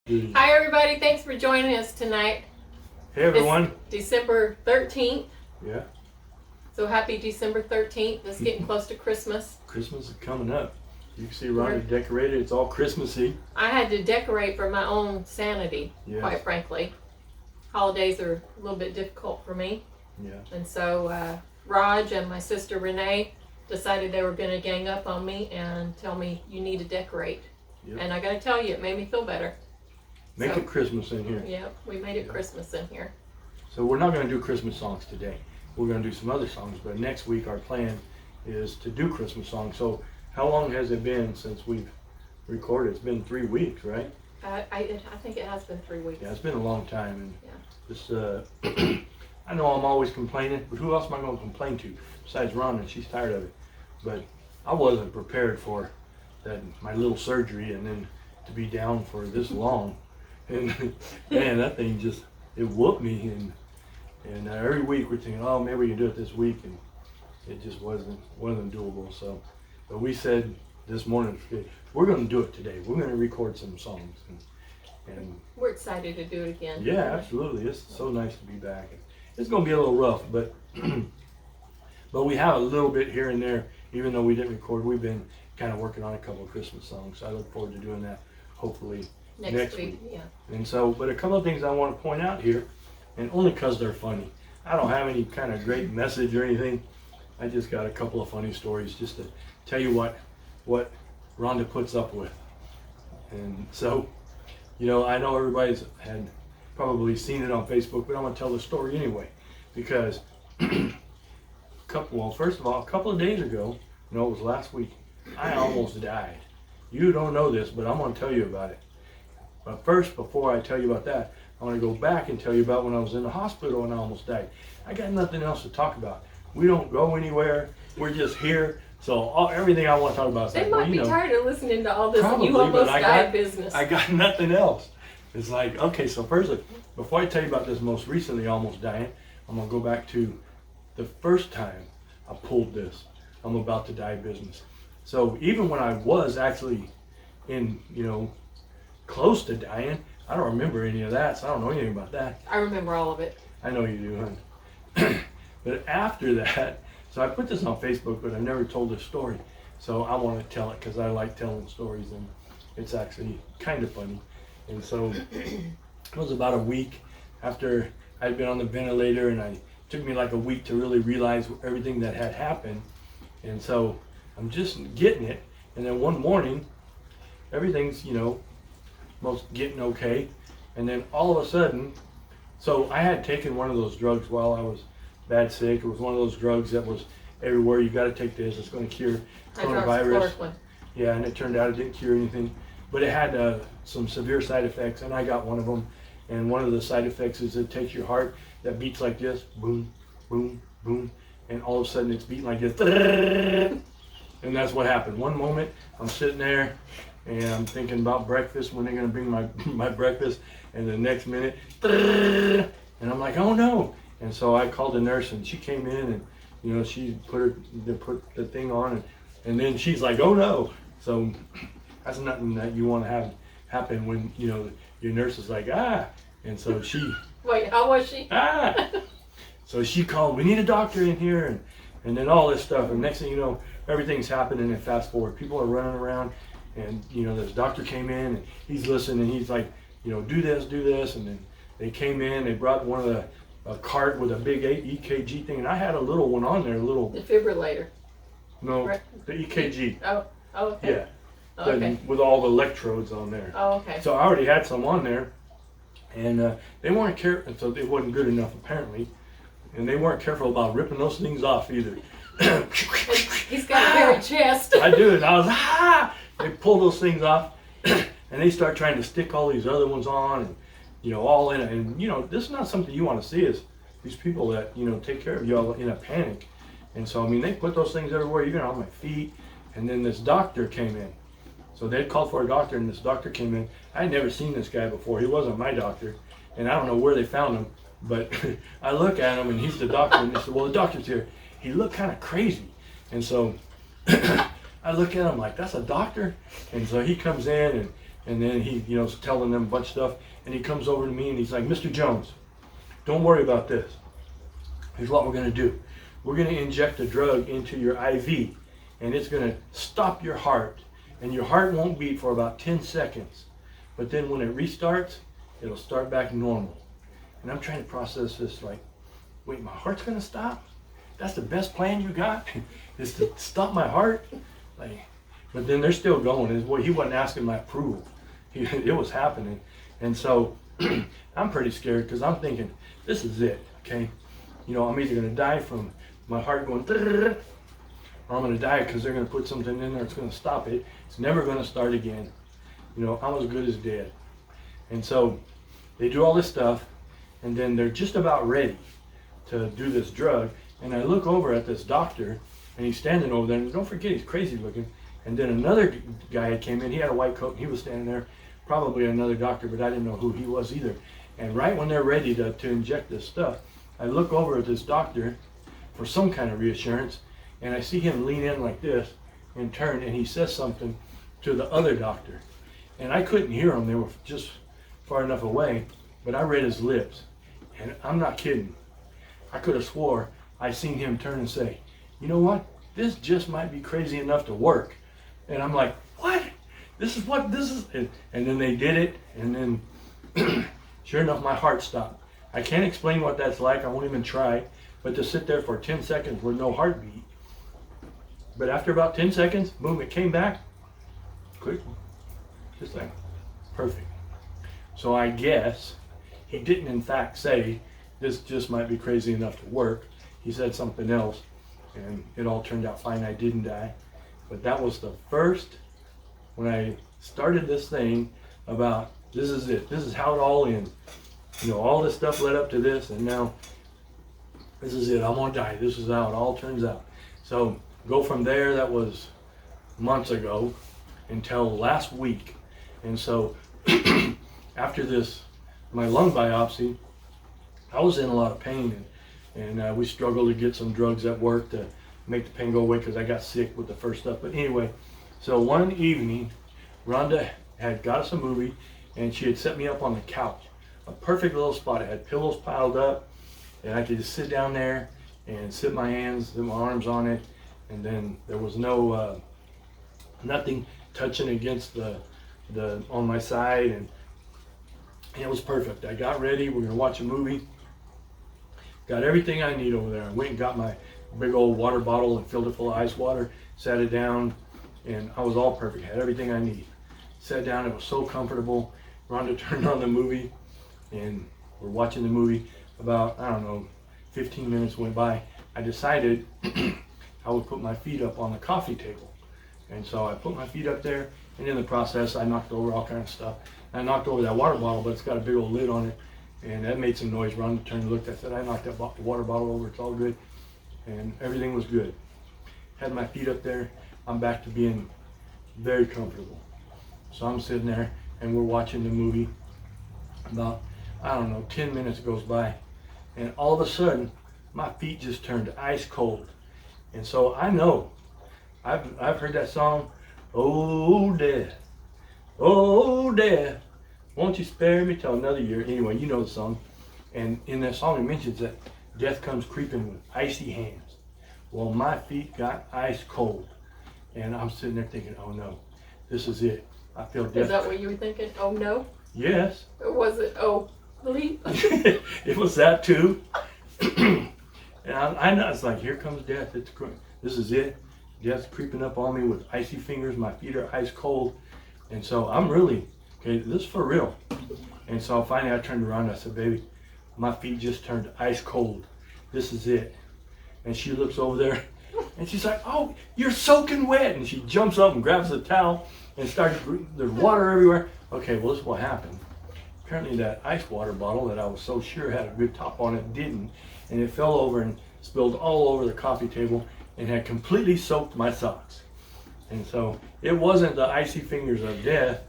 Hi everybody, thanks for joining us tonight. Hey everyone. It's December 13th. Yeah. So happy December 13th. It's getting close to Christmas. Christmas is coming up. You can see Rhonda decorated. It's all Christmassy. I had to decorate for my own sanity, quite frankly. Holidays are a little bit difficult for me. Yeah. And so Raj and my sister Renee decided they were going to gang up on me and tell me you need to decorate. Yep. And I got to tell you, it made me feel better. Make it Christmas in here. Yeah, we made it Christmas in here. So we're not going to do Christmas songs today. We're going to do some other songs, but next week our plan is to do Christmas songs. So how long has it been since we've recorded? It's been 3 weeks, right? I think it has been 3 weeks. Yeah, it's been a long time. And yeah. this, I know I'm always complaining, but who else am I going to complain to besides Rhonda? She's tired of it. But I wasn't prepared for that, my little surgery, and then to be down for this long. And man, that thing just, it whooped me. And every week we're thinking, oh, maybe we can do it this week, and it just wasn't doable. So, but we said this morning, we're going to do it today. We're going to record some songs, and we're excited to do it again. Yeah, absolutely. It's so nice to be back. It's going to be a little rough, but but we have a little bit here and there. Even though we didn't record, we've been kind of working on a couple of Christmas songs. So I look forward to doing that, hopefully next week. Yeah. And so, but a couple of things I want to point out here, and only because they're funny. I don't have any kind of great message or anything. I just got a couple of funny stories just to tell you what Rhonda puts up with. And so, you know, I know everybody's had probably seen it on Facebook, but I'm going to tell the story anyway. Because, first of all, a couple of days ago, no, it was last week, I almost died. You don't know this, but I'm going to tell you about it. But first, before I tell you about that, I want to go back and tell you about when I was in the hospital and I almost died. I got nothing else to talk about. We don't go anywhere. We're just here. So everything I want to talk about is they might be tired of listening to all this probably, you almost died business. I got nothing else. It's like, okay, so first, before I tell you about this most recently almost dying, I'm going to go back to the first time I pulled this I'm about to die business. So even when I was actually in, close to dying, I don't remember any of that, so I don't know anything about that. I remember all of it. I know you do, hon. But after that, so I put this on Facebook, but I never told this story. So I want to tell it because I like telling stories, and it's actually kind of funny. And so it was about a week after I'd been on the ventilator, and it took me like a week to really realize everything that had happened. And so I'm just getting it, and then one morning, everything's, most getting okay. And then all of a sudden, so I had taken one of those drugs while I was bad sick. It was one of those drugs that was everywhere. You got to take this. It's going to cure coronavirus. Yeah, and it turned out it didn't cure anything, but it had some severe side effects, and I got one of them. And one of the side effects is it takes your heart that beats like this, boom, boom, boom, and all of a sudden it's beating like this, and that's what happened. One moment I'm sitting there and I'm thinking about breakfast, when they're going to bring my breakfast, and the next minute, and I'm like, oh no. And so I called the nurse, and she came in, and she put the thing on, and then she's like, oh no. So that's nothing that you want to have happen when your nurse is like, ah. And so she wait, how was she? So she called, we need a doctor in here, and then all this stuff, and next thing you know, everything's happening. And fast forward, people are running around, and this doctor came in, and he's listening, and he's like, do this, and then they came in, they brought one of a cart with a big EKG thing, and I had a little one on there, a little defibrillator. No, the EKG. Oh, okay. Yeah. Oh, okay. With all the electrodes on there. Oh, okay. So I already had some on there, and they weren't careful, so it wasn't good enough apparently, and they weren't careful about ripping those things off either. He's got a hairy chest. I do, and I was They pull those things off, and they start trying to stick all these other ones on, and all in it. And this is not something you want to see, is these people that take care of you all in a panic. And so they put those things everywhere, even on my feet. And then this doctor came in. So they had called for a doctor, and this doctor came in. I had never seen this guy before. He wasn't my doctor, and I don't know where they found him. But I look at him, and he's the doctor, and they said, well, the doctor's here. He looked kind of crazy. And so I look at him like, that's a doctor? And so he comes in, and And then he, is telling them a bunch of stuff. And he comes over to me and he's like, Mr. Jones, don't worry about this. Here's what we're going to do. We're going to inject a drug into your IV, and it's going to stop your heart. And your heart won't beat for about 10 seconds. But then when it restarts, it'll start back normal. And I'm trying to process this like, wait, my heart's going to stop? That's the best plan you got? Is to stop my heart? Like, but then they're still going. He wasn't asking my approval. It was happening. And so I'm pretty scared because I'm thinking, this is it, okay? I'm either going to die from my heart going, or I'm going to die because they're going to put something in there that's going to stop it. It's never going to start again. I'm as good as dead. And so they do all this stuff, and then they're just about ready to do this drug. And I look over at this doctor, and he's standing over there, and don't forget, he's crazy looking. And then another guy came in, he had a white coat, and he was standing there, probably another doctor, but I didn't know who he was either. And right when they're ready to inject this stuff, I look over at this doctor for some kind of reassurance, and I see him lean in like this and turn, and he says something to the other doctor. And I couldn't hear him, they were just far enough away, but I read his lips. And I'm not kidding. I could have swore I seen him turn and say, you know what? This just might be crazy enough to work. And I'm like, what? This is what this is? And then they did it, and then sure enough, my heart stopped. I can't explain what that's like. I won't even try. But to sit there for 10 seconds with no heartbeat. But after about 10 seconds, boom, it came back. Quick. Just like, perfect. So I guess he didn't in fact say, this just might be crazy enough to work. He said something else, and it all turned out fine. I didn't die. But that was the first, when I started this thing about, this is it. This is how it all ends. All this stuff led up to this, and now this is it. I'm going to die. This is how it all turns out. So go from there, that was months ago, until last week. And so after this, my lung biopsy, I was in a lot of pain, and we struggled to get some drugs at work to make the pain go away because I got sick with the first stuff. But anyway, so one evening, Rhonda had got us a movie, and she had set me up on the couch. A perfect little spot. It had pillows piled up, and I could just sit down there and sit my hands and my arms on it, and then there was no nothing touching against the on my side, and it was perfect. I got ready. We're gonna watch a movie. Got everything I need over there. I went and got my big old water bottle and filled it full of ice water, sat it down, and I was all perfect. Had everything I need. Sat down. It was so comfortable. Rhonda turned on the movie, and we're watching the movie. About, 15 minutes went by. I decided I would put my feet up on the coffee table. And so I put my feet up there, and in the process, I knocked over all kinds of stuff. I knocked over that water bottle, but it's got a big old lid on it, and that made some noise. Rhonda turned and looked. I said, I knocked that water bottle over. It's all good. And everything was good. Had my feet up there. I'm back to being very comfortable. So I'm sitting there, and we're watching the movie. About 10 minutes goes by, and all of a sudden my feet just turned ice cold. And so I know I've heard that song, oh death, won't you spare me till another year. Anyway, you know the song, and in that song it mentions that death comes creeping with icy hands. Well, my feet got ice cold, and I'm sitting there thinking, oh no, this is it. I feel death. Is that what you were thinking? Oh no? Yes. Or was it, oh, bleep? It was that too. And I know, it's like, here comes death. This is it. Death's creeping up on me with icy fingers. My feet are ice cold. And so I'm really, okay, this is for real. And so finally I turned around and I said, baby, my feet just turned ice cold. This is it. And she looks over there and she's like, oh, you're soaking wet. And she jumps up and grabs the towel and starts, there's water everywhere. Okay, well, this is what happened. Apparently that ice water bottle that I was so sure had a good top on it didn't. And it fell over and spilled all over the coffee table and had completely soaked my socks. And so it wasn't the icy fingers of death.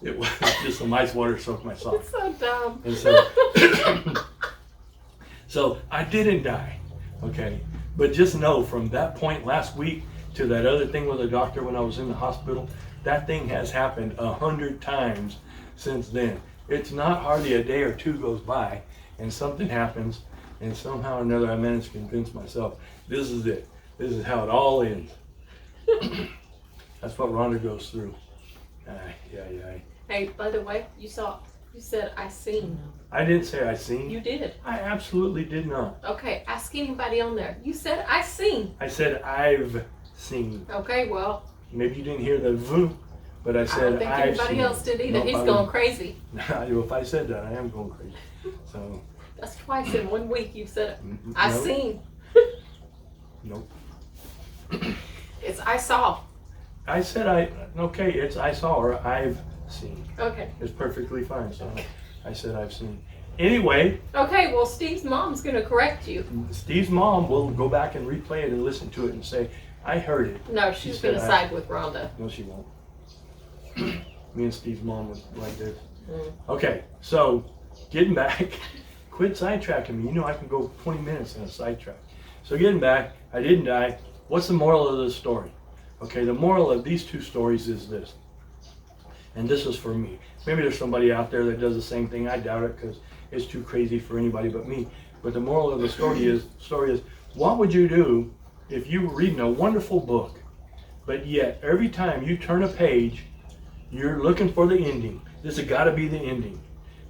It was just some ice water soaked my socks. It's so dumb. And so, so I didn't die, okay? But just know from that point last week to that other thing with the doctor when I was in the hospital, That thing has happened 100 times since then. It's not hardly a day or two goes by and something happens, and somehow or another I managed to convince myself, this is it. This is how it all ends. That's what Rhonda goes through. Yeah. Hey, by the way, you said I seen. I didn't say I seen. You did. I absolutely did not. Okay, ask anybody on there. You said I seen. I said I've seen. Okay, well, Maybe you didn't hear the V, but I I said don't think I've anybody seen. else did either. Nope, He's I going crazy. If I said that, I am going crazy. So, That's twice in 1 week you said it. I nope. seen. Nope. It's I saw. I said okay, it's I saw or I've seen. Okay. It's perfectly fine. So I said I've seen. Anyway, Okay, well, Steve's mom's going to correct you. Steve's mom will go back and replay it and listen to it and say, I heard it. No, She she's said going to I- side with Rhonda. No, she won't. Me and Steve's mom was like this. Mm. Okay, so getting back, quit sidetracking me. You know I can go 20 minutes in a sidetrack. So getting back, I didn't die. What's the moral of the story? Okay, the moral of these two stories is this. And this is for me. Maybe there's somebody out there that does the same thing. I doubt it because it's too crazy for anybody but me. But the moral of the story is, what would you do if you were reading a wonderful book, but yet every time you turn a page, you're looking for the ending. This has got to be the ending.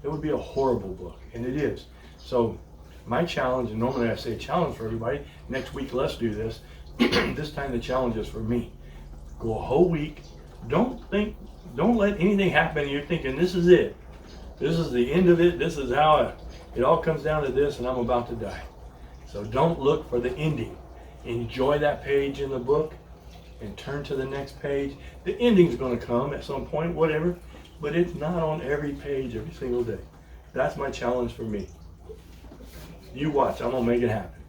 It would be a horrible book, and it is. So my challenge, and normally I say a challenge for everybody, next week let's do this. This time the challenge is for me. Go a whole week. Don't let anything happen. You're thinking this is it. This is the end of it. This is how it all comes down to this, and I'm about to die. So don't look for the ending. Enjoy that page in the book and turn to the next page. The ending's going to come at some point, whatever, but it's not on every page every single day. That's my challenge for me. You watch. I'm going to make it happen.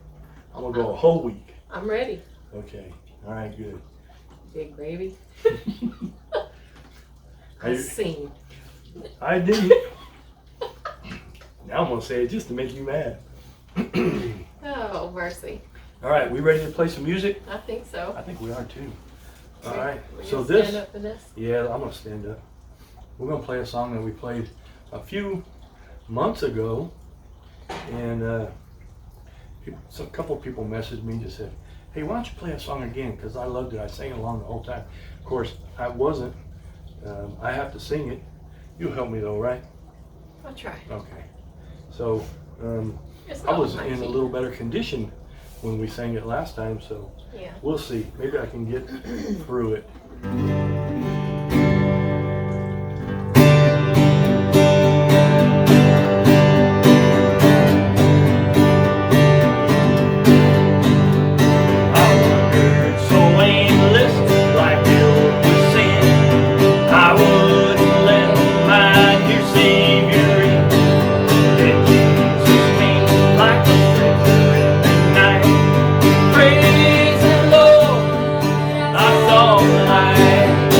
I'm going to go a whole week. I'm ready. Okay. All right, good. Big gravy. Are I you- seen. I didn't. Now I'm going to say it just to make you mad. Oh, mercy. All right, we ready to play some music? I think so. I think we are too. All right, We're so gonna this, stand up for this. yeah, I'm gonna stand up. We're gonna play a song that we played a few months ago, and a couple people messaged me and just said, "Hey, why don't you play a song again? Because I loved it. I sang along the whole time." Of course, I wasn't. I have to sing it. You'll help me though, right? I'll try. Okay. So It's I not was my in a key. little better condition when we sang it last time, so. Yeah. We'll see. Maybe I can get through it. I wandered so aimless, life filled with sin. I wouldn't let my dear Savior in. Then Jesus came like a stranger in the night. Praise the Lord, I saw the light.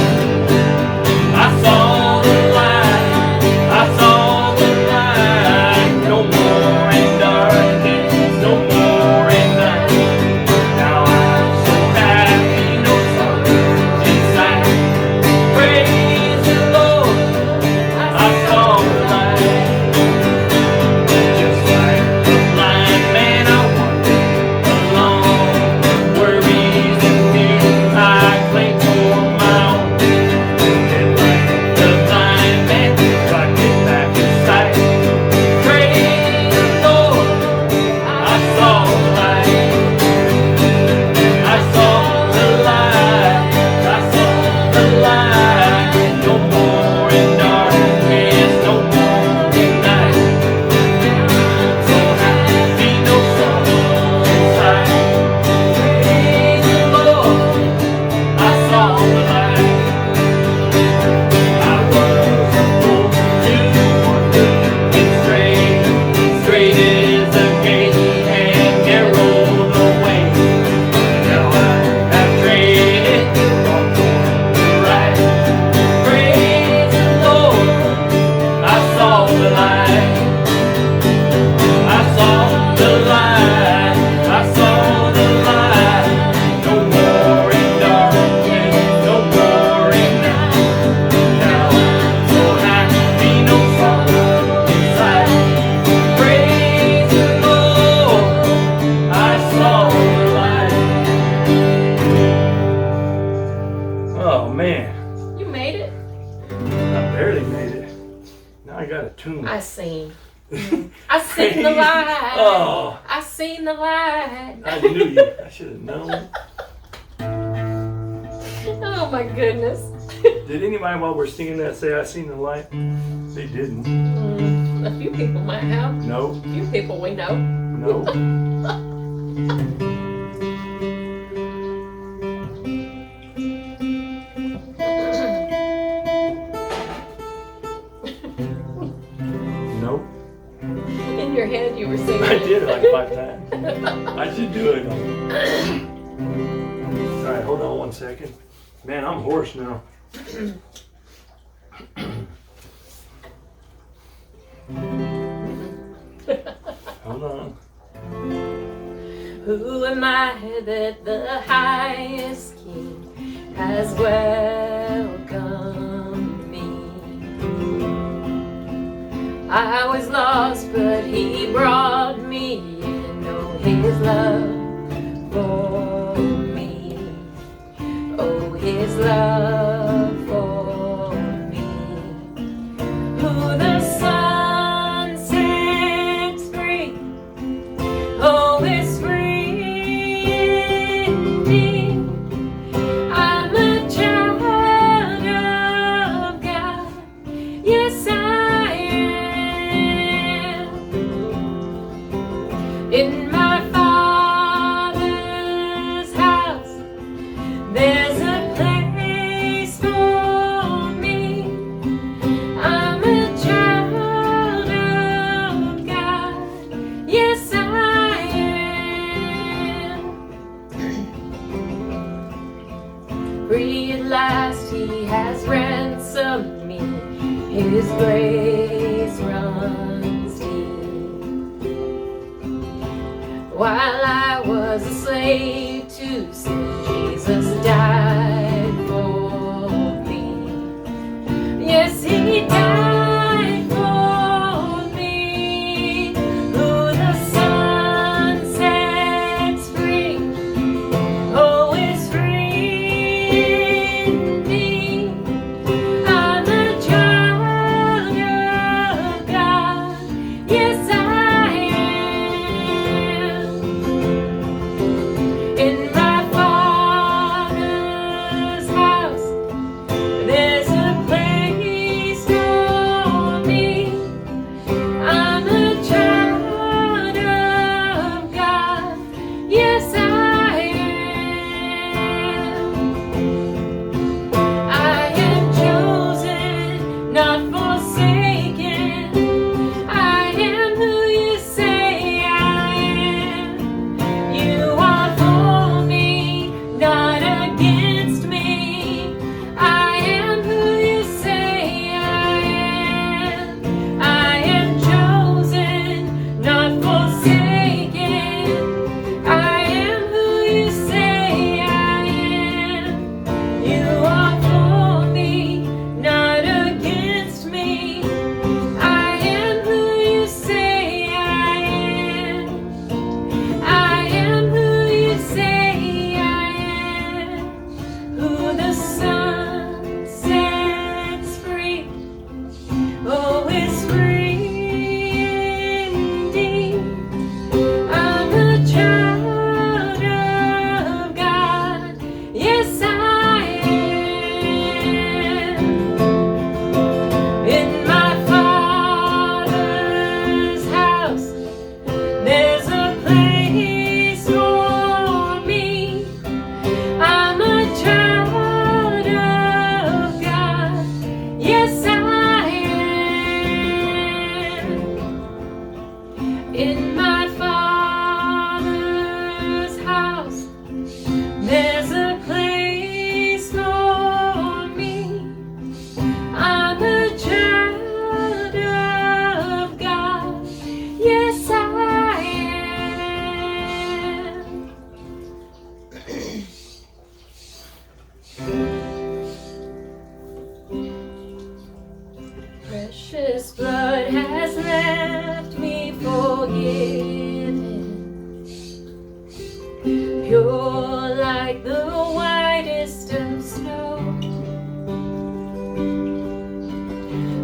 seen. I seen the light. Oh, I seen the light. I knew you. I should have known. Oh my goodness. Did anybody while we're singing that say I seen the light? They didn't. A few people might have. No, A few people we know. no. Nope. In your head you were singing. I did it like 5 times. I should do it. All right, hold on 1 second. Man, I'm hoarse now. Hold on. Who am I that the highest King has welcomed me? I was lost, but He brought me in. Oh, His love for me. Oh, His love for me. Who the sun sets free. Oh, it's free indeed. I'm a child of God. Yes, I am. In my Father's house, there's a place for me. I'm a child of God. Yes, I am. Free at last, He has ransomed me. His grace runs deep. While I was a slave to sin, Jesus died for me. Yes, He died for me. Who the sun sets free. Oh, it's free indeed. I'm a child of God. Yes, I am. In my Father's house, there's a place for me. I'm a child of God. Yes, I am. I am chosen, not forsaken. I am who you say I am. You are for me, not against me. I am who you say I am. I am chosen, not forsaken. I am who you say I am. You are for me, not against me. I am who you say I am. I am who you say I am. Who the sun sets free. Oh, it's free indeed. I'm a child of God. Yes, I am. In my Father's house, there's a place for me. I'm a child of God. Yes, I am. In my Father's house, there's a place for me. I'm a child of God. Yes, I am. Precious blood has left me forgiven, pure like the whitest of snow,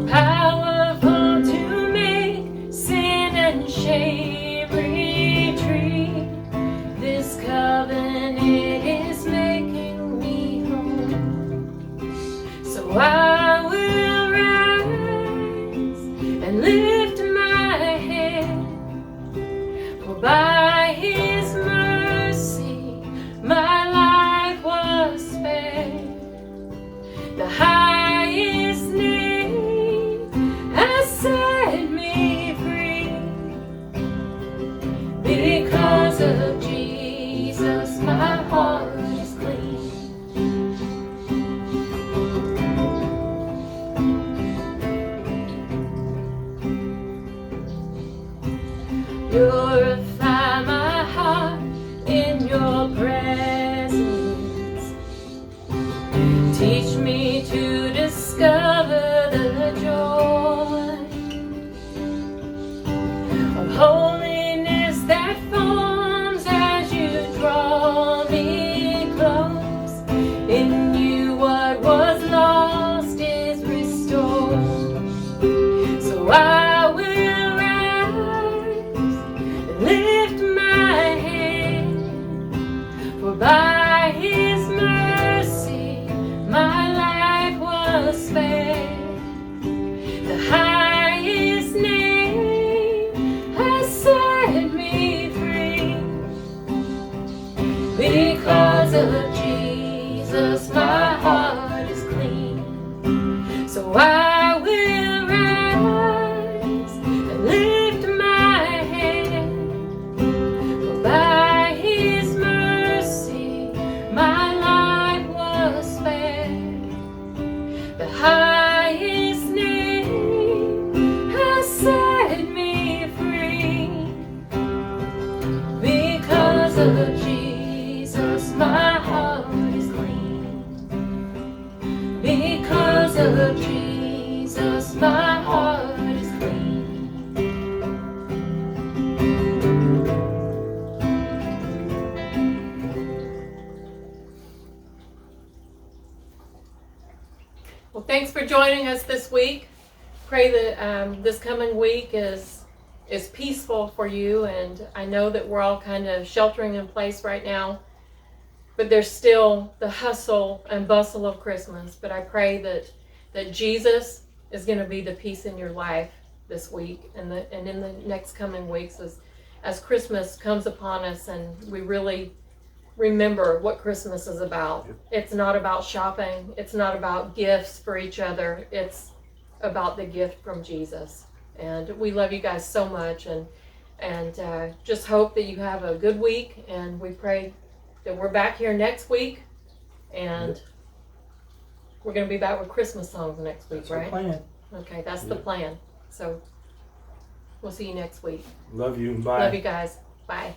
powerful to make and lift my head. For by his mercy my life was spared. The highest name has set me free. Because of Jesus, my heart is clean. Purify my heart in your presence. Teach me to discover the joy of holiness that forms as you draw me close. In you what was lost is restored. So I will rise and lift my head, for by his mercy my life was spared. The highest name has set me free. Because of Jesus, my heart is clean. So I will rise and lift my head, for by his mercy my life was spared. The highest name has set me free. Because of Jesus, my heart is clean. Because of Jesus, my heart is clean. Well, thanks for joining us this week. Pray that this coming week is peaceful for you, and I know that we're all kind of sheltering in place right now, but there's still the hustle and bustle of Christmas. But I pray that Jesus is going to be the peace in your life this week and in the next coming weeks as Christmas comes upon us and we really remember what Christmas is about. It's not about shopping. It's not about gifts for each other. It's about the gift from Jesus. And we love you guys so much, and just hope that you have a good week, and we pray that we're back here next week, and we're going to be back with Christmas songs next week, That's right? the plan. Okay, that's the plan. So we'll see you next week. Love you. Bye. Love you guys. Bye.